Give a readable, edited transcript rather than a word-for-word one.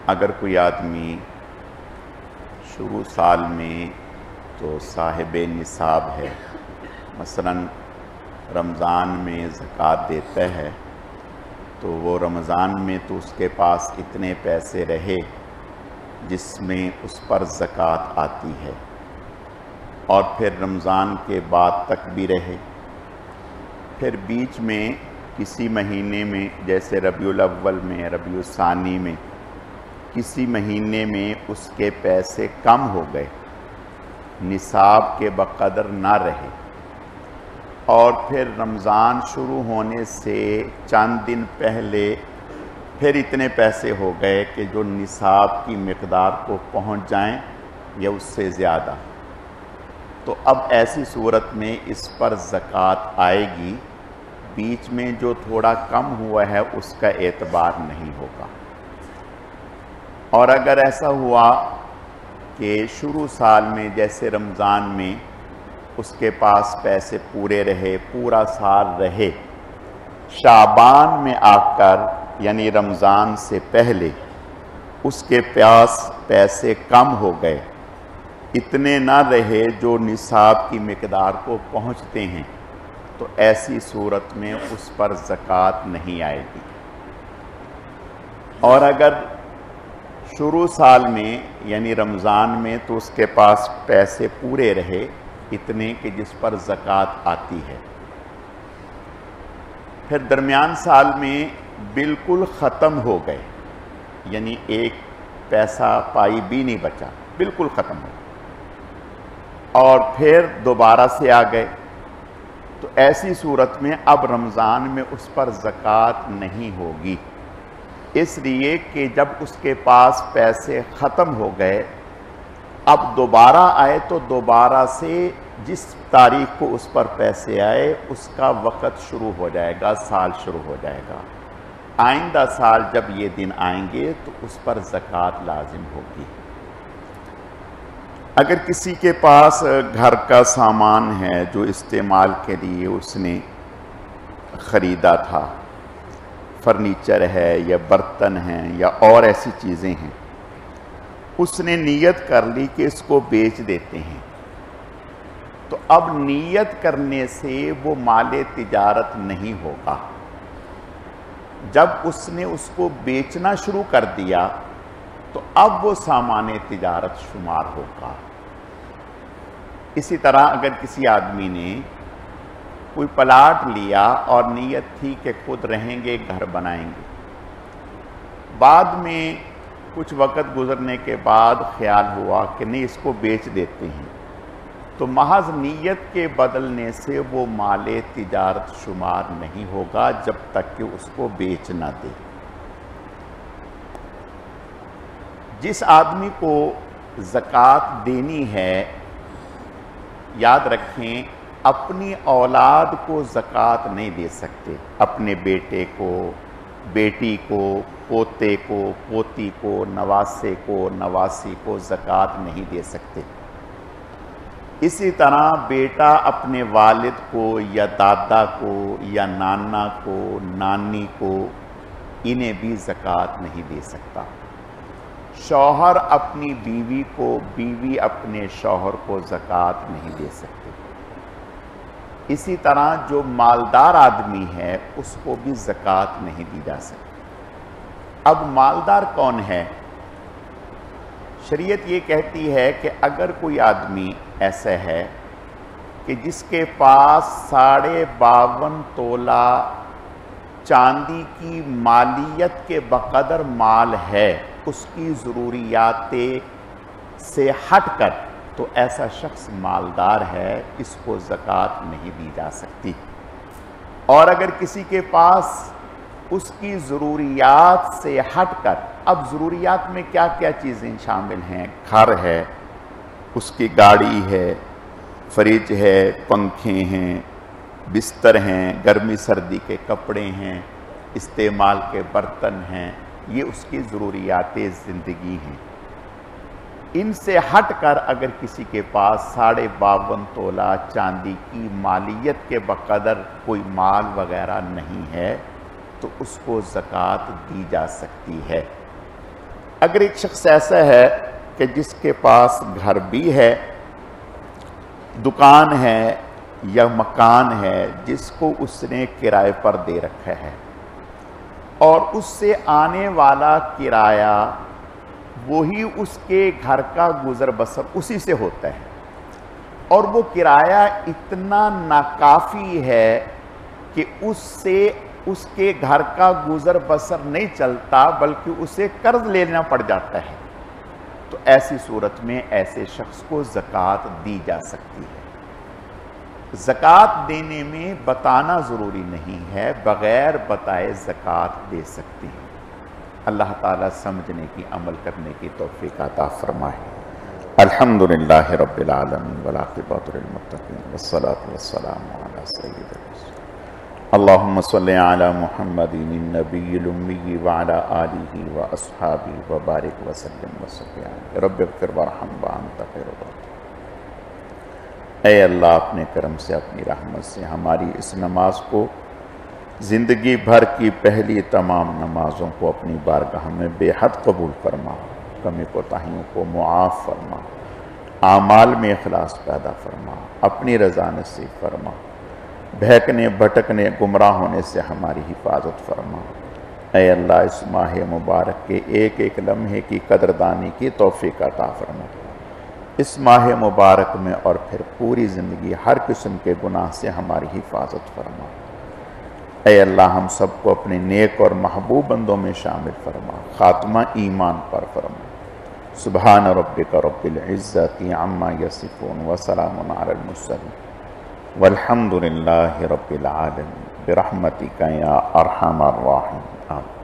اگر کوئی آدمی شروع سال میں تو صاحب نصاب ہے، مثلا رمضان میں زکوٰۃ دیتا ہے، تو وہ رمضان میں تو اس کے پاس اتنے پیسے رہے جس میں اس پر زکوٰۃ آتی ہے، اور پھر رمضان کے بعد تک بھی رہے، پھر بیچ میں کسی مہینے میں جیسے ربیع الاول میں، ربیع الثانی میں کسی مہینے میں اس کے پیسے کم ہو گئے، نصاب کے بقدر نہ رہے، اور پھر رمضان شروع ہونے سے چند دن پہلے پھر اتنے پیسے ہو گئے کہ جو نصاب کی مقدار کو پہنچ جائیں یا اس سے زیادہ، تو اب ایسی صورت میں اس پر زکوٰۃ آئے گی۔ بیچ میں جو تھوڑا کم ہوا ہے اس کا اعتبار نہیں ہوگا۔ اور اگر ایسا ہوا کہ شروع سال میں جیسے رمضان میں اس کے پاس پیسے پورے رہے، پورا سال رہے، شعبان میں آ کر یعنی رمضان سے پہلے اس کے پاس پیسے کم ہو گئے، اتنے نہ رہے جو نصاب کی مقدار کو پہنچتے ہیں، تو ایسی صورت میں اس پر زکوٰۃ نہیں آئے گی۔ اور اگر شروع سال میں یعنی رمضان میں تو اس کے پاس پیسے پورے رہے، اتنے کہ جس پر زکوٰۃ آتی ہے، پھر درمیان سال میں بالکل ختم ہو گئے، یعنی ایک پیسہ پائی بھی نہیں بچا، بالکل ختم ہو گئے، اور پھر دوبارہ سے آ گئے، تو ایسی صورت میں اب رمضان میں اس پر زکوٰۃ نہیں ہوگی، اس لیے کہ جب اس کے پاس پیسے ختم ہو گئے، اب دوبارہ آئے تو دوبارہ سے جس تاریخ کو اس پر پیسے آئے اس کا وقت شروع ہو جائے گا، سال شروع ہو جائے گا۔ آئندہ سال جب یہ دن آئیں گے تو اس پر زکوٰۃ لازم ہوگی۔ اگر کسی کے پاس گھر کا سامان ہے جو استعمال کے لیے اس نے خریدا تھا، فرنیچر ہے یا برتن ہیں یا اور ایسی چیزیں ہیں، اس نے نیت کر لی کہ اس کو بیچ دیتے ہیں، تو اب نیت کرنے سے وہ مال تجارت نہیں ہوگا۔ جب اس نے اس کو بیچنا شروع کر دیا تو اب وہ سامان تجارت شمار ہوگا۔ اسی طرح اگر کسی آدمی نے کوئی پلاٹ لیا اور نیت تھی کہ خود رہیں گے، گھر بنائیں گے، بعد میں کچھ وقت گزرنے کے بعد خیال ہوا کہ نہیں اس کو بیچ دیتے ہیں، تو محض نیت کے بدلنے سے وہ مال تجارت شمار نہیں ہوگا جب تک کہ اس کو بیچ نہ دے۔ جس آدمی کو زکوٰۃ دینی ہے، یاد رکھیں اپنی اولاد کو زکوٰۃ نہیں دے سکتے، اپنے بیٹے کو، بیٹی کو، پوتے کو، پوتی کو، نواسے کو، نواسی کو زکوٰۃ نہیں دے سکتے۔ اسی طرح بیٹا اپنے والد کو یا دادا کو یا نانا کو، نانی کو، انہیں بھی زکوٰۃ نہیں دے سکتا۔ شوہر اپنی بیوی کو، بیوی اپنے شوہر کو زکوٰۃ نہیں دے سکتے۔ اسی طرح جو مالدار آدمی ہے اس کو بھی زکوٰۃ نہیں دی جا سکتی۔ اب مالدار کون ہے؟ شریعت یہ کہتی ہے کہ اگر کوئی آدمی ایسا ہے کہ جس کے پاس 52.5 تولہ چاندی کی مالیت کے بقدر مال ہے، اس کی ضروریات سے ہٹ کر، تو ایسا شخص مالدار ہے، اس کو زکوٰۃ نہیں دی جا سکتی۔ اور اگر کسی کے پاس اس کی ضروریات سے ہٹ کر، اب ضروریات میں کیا کیا چیزیں شامل ہیں؟ گھر ہے، اس کی گاڑی ہے، فریج ہے، پنکھے ہیں، بستر ہیں، گرمی سردی کے کپڑے ہیں، استعمال کے برتن ہیں، یہ اس کی ضروریات زندگی ہیں۔ ان سے ہٹ کر اگر کسی کے پاس 52.5 تولہ چاندی کی مالیت کے بقدر کوئی مال وغیرہ نہیں ہے تو اس کو زکوٰۃ دی جا سکتی ہے۔ اگر ایک شخص ایسا ہے کہ جس کے پاس گھر بھی ہے، دکان ہے یا مکان ہے جس کو اس نے کرائے پر دے رکھا ہے، اور اس سے آنے والا کرایہ وہی اس کے گھر کا گزر بسر اسی سے ہوتا ہے، اور وہ کرایہ اتنا ناکافی ہے کہ اس سے اس کے گھر کا گزر بسر نہیں چلتا بلکہ اسے قرض لینا پڑ جاتا ہے، تو ایسی صورت میں ایسے شخص کو زکوٰۃ دی جا سکتی ہے۔ زکوٰۃ دینے میں بتانا ضروری نہیں ہے، بغیر بتائے زکوٰۃ دے سکتی ہے۔ اللہ تعالیٰ سمجھنے کی، عمل کرنے کی توفیق عطا فرمائے۔ الحمدللہ رب العالمین والعاقبۃ للمتقین والصلاة والسلام علی سید الرسول اللہم صلی علی محمد النبی الامی وعلی آلہ واصحابہ وبارک وسلم وسلم رب اغفر وارحم وانت خیر الراحمین۔ اے اللہ اپنے کرم سے، اپنی رحمت سے ہماری اس نماز کو زندگی بھر کی پہلی تمام نمازوں کو اپنی بارگاہ میں بے حد قبول فرما، کمی کوتاہیوں کو معاف فرما، اعمال میں اخلاص پیدا فرما، اپنی رضا نصیب فرما، بہکنے بھٹکنے گمراہ ہونے سے ہماری حفاظت فرما۔ اے اللہ اس ماہ مبارک کے ایک ایک لمحے کی قدردانی کی توفیق عطا فرما۔ اس ماہ مبارک میں اور پھر پوری زندگی ہر قسم کے گناہ سے ہماری حفاظت فرما۔ اے اللہ ہم سب کو اپنے نیک اور محبوب بندوں میں شامل فرما، خاتمہ ایمان پر فرما۔ سبحان ربک رب العزت عما یصفون وسلام علی المرسلین والحمد للہ رب العالمین برحمتک یا ارحم الراحمین آمین۔